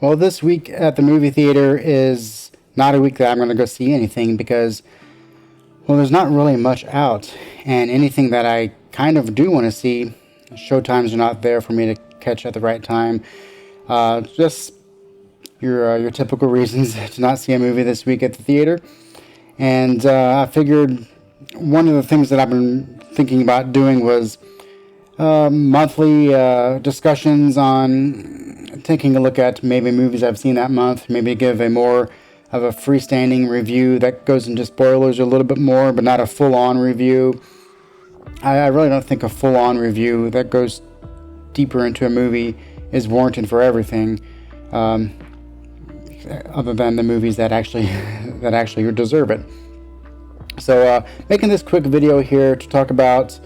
Well, this week at the movie theater is not a week that I'm going to go see anything because, well, there's not really much out. And anything that I kind of do want to see, showtimes are not there for me to catch at the right time. Just your typical reasons to not see a movie this week at the theater. And I figured one of the things that I've been thinking about doing was monthly discussions on taking a look at maybe movies I've seen that month, maybe give a more of a freestanding review that goes into spoilers a little bit more, but not a full-on review. I really don't think a full-on review that goes deeper into a movie is warranted for everything, other than the movies that actually that actually deserve it. So making this quick video here to talk about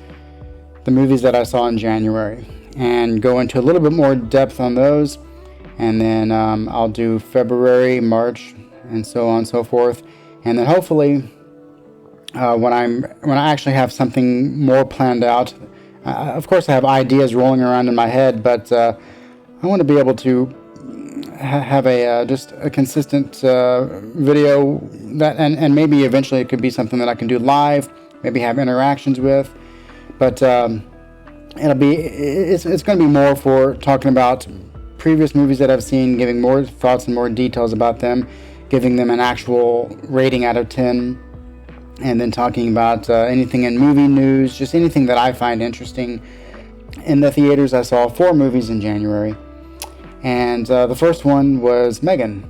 the movies that I saw in January and go into a little bit more depth on those, and then I'll do February, March, and so on and so forth, and then hopefully when I actually have something more planned out, of course I have ideas rolling around in my head, but I want to be able to have a just a consistent video that, and maybe eventually it could be something that I can do live, maybe have interactions with. But it's going to be more for talking about previous movies that I've seen, giving more thoughts and more details about them, giving them an actual rating out of 10, and then talking about anything in movie news, just anything that I find interesting. In the theaters, I saw 4 movies in January, and the first one was Megan,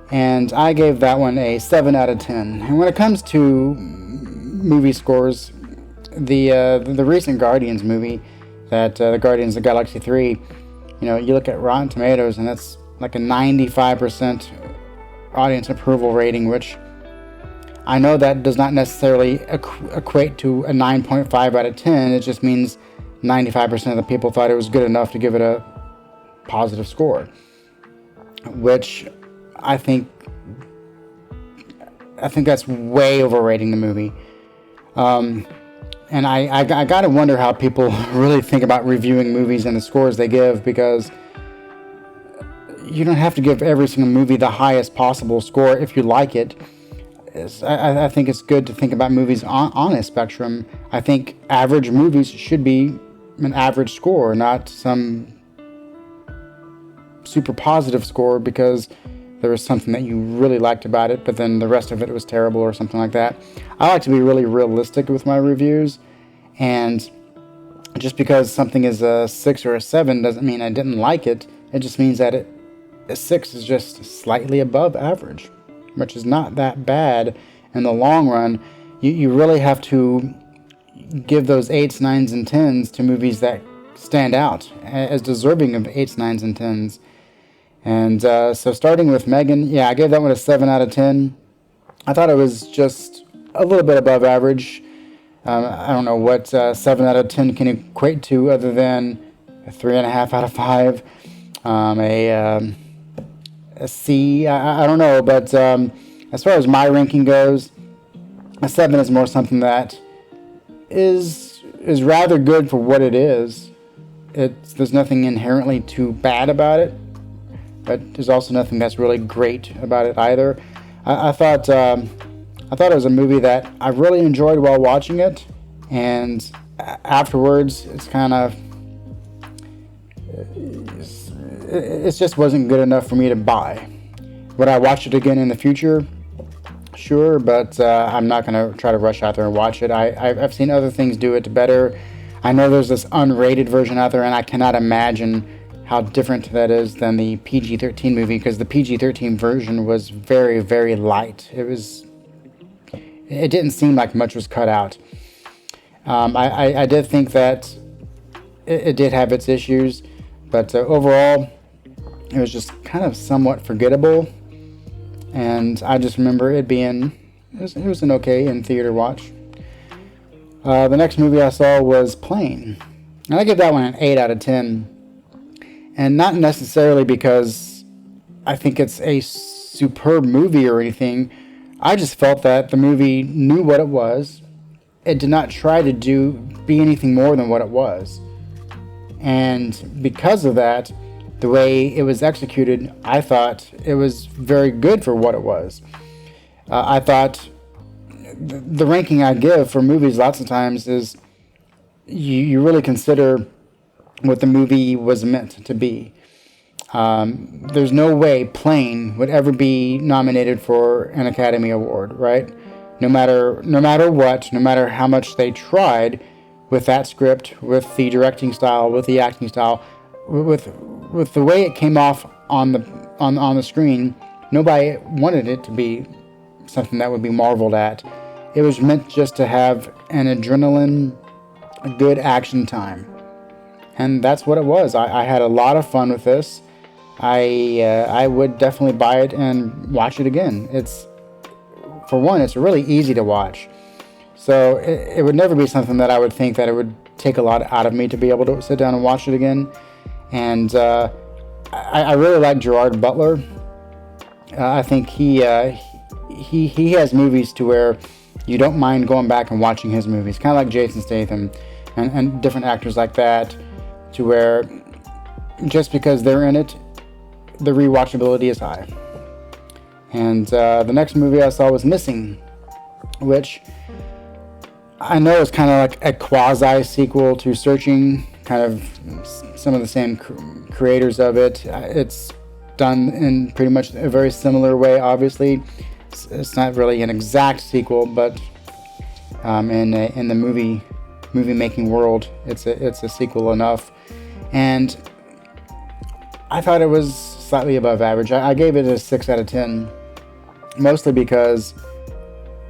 and I gave that one a 7 out of 10. And when it comes to movie scores, the recent Guardians movie, that the Guardians of the Galaxy 3, you look at Rotten Tomatoes and that's like a 95% audience approval rating, which I know that does not necessarily equate to a 9.5 out of 10. It just means 95% of the people thought it was good enough to give it a positive score, which I think that's way overrating the movie. And I gotta wonder how people really think about reviewing movies and the scores they give, because you don't have to give every single movie the highest possible score if you like it. I think it's good to think about movies on a spectrum. I think average movies should be an average score, not some super positive score because there was something that you really liked about it, but then the rest of it was terrible or something like that. I like to be really realistic with my reviews, and just because something is a 6 or a 7 doesn't mean I didn't like it. It just means that a 6 is just slightly above average, which is not that bad in the long run. You really have to give those 8s, 9s, and 10s to movies that stand out as deserving of 8s, 9s, and 10s. And so starting with Megan, yeah, I gave that one a 7 out of 10. I thought it was just a little bit above average. I don't know what 7 out of 10 can equate to other than a 3.5 out of 5, a C. I don't know, but as far as my ranking goes, a 7 is more something that is rather good for what it is. There's nothing inherently too bad about it, but there's also nothing that's really great about it either. I thought it was a movie that I really enjoyed while watching it, and afterwards it just wasn't good enough for me to buy. Would I watch it again in the future? Sure, but I'm not going to try to rush out there and watch it. I've seen other things do it better. I know there's this unrated version out there, and I cannot imagine how different that is than the PG-13 movie, because the PG-13 version was very, very light. It didn't seem like much was cut out. I did think that it did have its issues, but overall, it was just kind of somewhat forgettable. And I just remember it was an okay in theater watch. The next movie I saw was Plane, and I give that one an 8 out of 10. And not necessarily because I think it's a superb movie or anything. I just felt that the movie knew what it was. It did not try to be anything more than what it was. And because of that, the way it was executed, I thought it was very good for what it was. I thought the ranking I give for movies lots of times is you really consider what the movie was meant to be. There's no way Plane would ever be nominated for an Academy Award, right? No matter what, no matter how much they tried with that script, with the directing style, with the acting style, with the way it came off on the screen, nobody wanted it to be something that would be marveled at. It was meant just to have an adrenaline, good action time, and that's what it was. I had a lot of fun with this. I would definitely buy it and watch it again. For one, it's really easy to watch. So it would never be something that I would think that it would take a lot out of me to be able to sit down and watch it again. And I really like Gerard Butler. I think he has movies to where you don't mind going back and watching his movies. Kind of like Jason Statham and different actors like that, to where just because they're in it, the rewatchability is high. And the next movie I saw was Missing, which I know is kind of like a quasi-sequel to Searching, kind of some of the same creators of it. It's done in pretty much a very similar way, obviously. It's not really an exact sequel, but in the movie making world, it's a sequel enough. And I thought it was slightly above average. I gave it a 6 out of 10, mostly because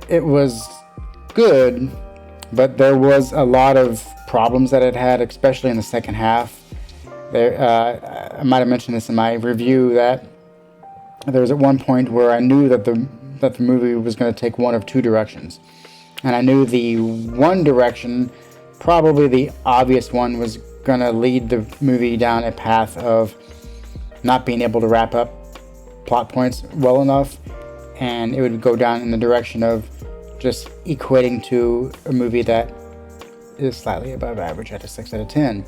it was good, but there was a lot of problems that it had, especially in the second half. I might have mentioned this in my review, that there was at one point where I knew that the movie was going to take one of two directions, and I knew the one direction, probably the obvious one, was going to lead the movie down a path of not being able to wrap up plot points well enough, and it would go down in the direction of just equating to a movie that is slightly above average at a 6 out of 10.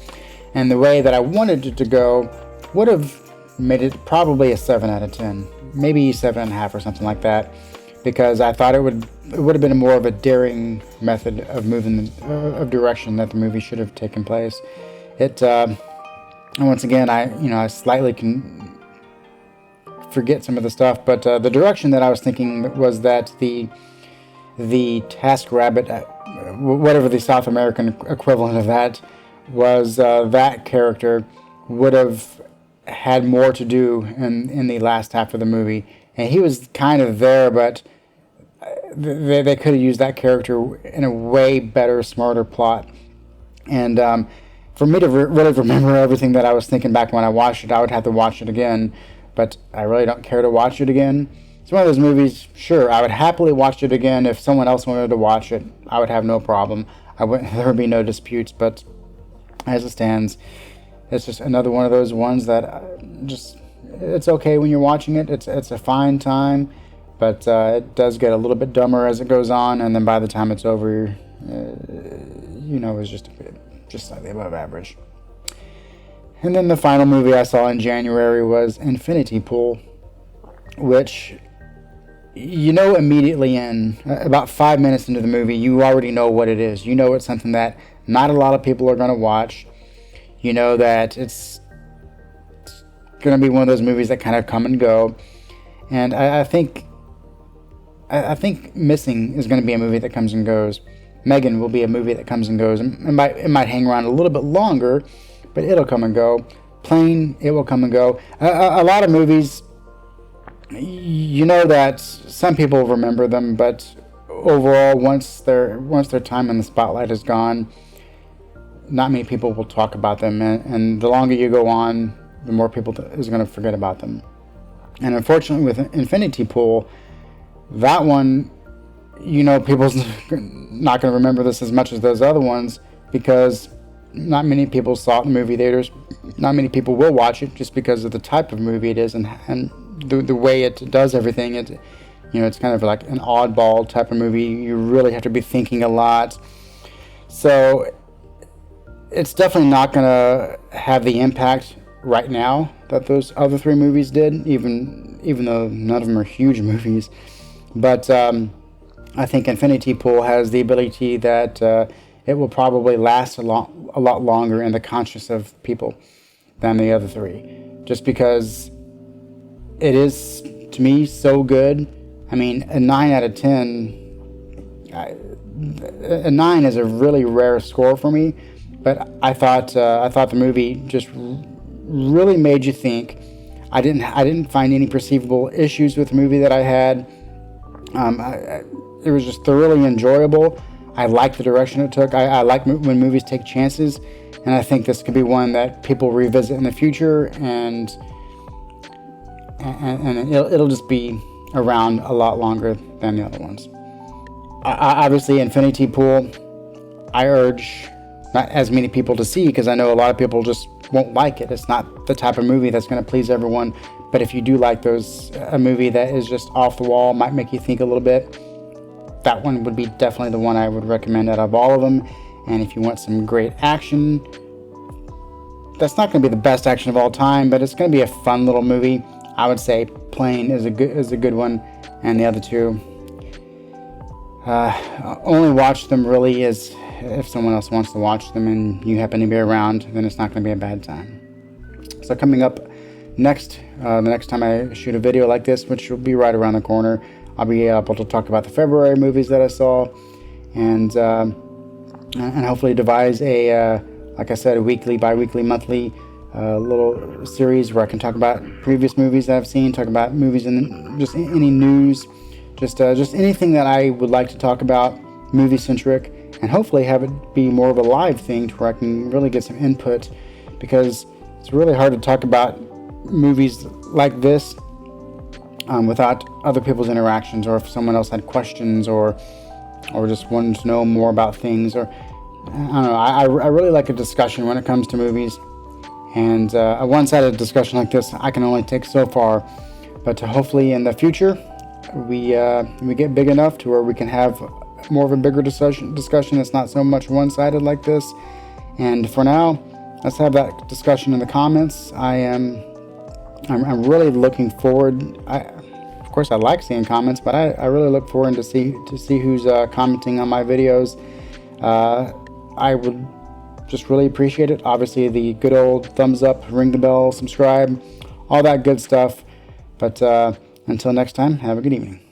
And the way that I wanted it to go would have made it probably a 7 out of 10, maybe 7.5 or something like that, because I thought it would have been more of a daring method of of direction that the movie should have taken place. And once again, I slightly can forget some of the stuff, but the direction that I was thinking was that the TaskRabbit, whatever the South American equivalent of that was, that character would have had more to do in the last half of the movie, and he was kind of there, but they could have used that character in a way better, smarter plot. And for me to really remember everything that I was thinking back when I watched it, I would have to watch it again, but I really don't care to watch it again. It's one of those movies, sure, I would happily watch it again. If someone else wanted to watch it, I would have no problem. There would be no disputes, but as it stands, it's just another one of those ones that it's okay when you're watching it. It's a fine time, but it does get a little bit dumber as it goes on, and then by the time it's over, it's just slightly above average. And then the final movie I saw in January was Infinity Pool, which immediately in about 5 minutes into the movie, you already know what it is. You know it's something that not a lot of people are going to watch. You know that it's going to be one of those movies that kind of come and go. And I think Missing is going to be a movie that comes and goes. Megan will be a movie that comes and goes. It might hang around a little bit longer, but it'll come and go. Plane, it will come and go. A lot of movies, that some people remember them, but overall, once their time in the spotlight is gone, not many people will talk about them, and the longer you go on, the more people is going to forget about them. And unfortunately, with Infinity Pool, that one, people's not going to remember this as much as those other ones, because not many people saw it in movie theaters. Not many people will watch it just because of the type of movie it is and the way it does everything. It's kind of like an oddball type of movie. You really have to be thinking a lot. So it's definitely not going to have the impact right now that those other three movies did, even though none of them are huge movies. But I think Infinity Pool has the ability that it will probably last a lot longer in the conscience of people than the other three, just because it is, to me, so good. I mean, a 9 out of 10. A 9 is a really rare score for me, but I thought the movie just really made you think. I didn't find any perceivable issues with the movie that I had. It was just thoroughly enjoyable. I like the direction it took. I like when movies take chances, and I think this could be one that people revisit in the future, and it'll just be around a lot longer than the other ones. Obviously, Infinity Pool, I urge not as many people to see, because I know a lot of people just won't like it. It's not the type of movie that's going to please everyone. But if you do like a movie that is just off the wall, might make you think a little bit, that one would be definitely the one I would recommend out of all of them. And if you want some great action, that's not going to be the best action of all time, but it's going to be a fun little movie. I would say Plane is a good one, and the other two, only watch them really is if someone else wants to watch them and you happen to be around. Then it's not going to be a bad time. So coming up next, the next time I shoot a video like this, which will be right around the corner, I'll be able to talk about the February movies that I saw, and hopefully devise like I said, a weekly, bi-weekly, monthly little series where I can talk about previous movies that I've seen, talk about movies and just any news, just anything that I would like to talk about, movie-centric, and hopefully have it be more of a live thing to where I can really get some input, because it's really hard to talk about movies like this without other people's interactions, or if someone else had questions or just wanted to know more about things, or I don't know. I really like a discussion when it comes to movies, and a one-sided discussion like this I can only take so far. But hopefully in the future we get big enough to where we can have more of a bigger discussion that's not so much one-sided like this. And for now, let's have that discussion in the comments. I'm really looking forward. Of course, I like seeing comments, but I really look forward to see who's commenting on my videos. I would just really appreciate it. Obviously, the good old thumbs up, ring the bell, subscribe, all that good stuff. But until next time, have a good evening.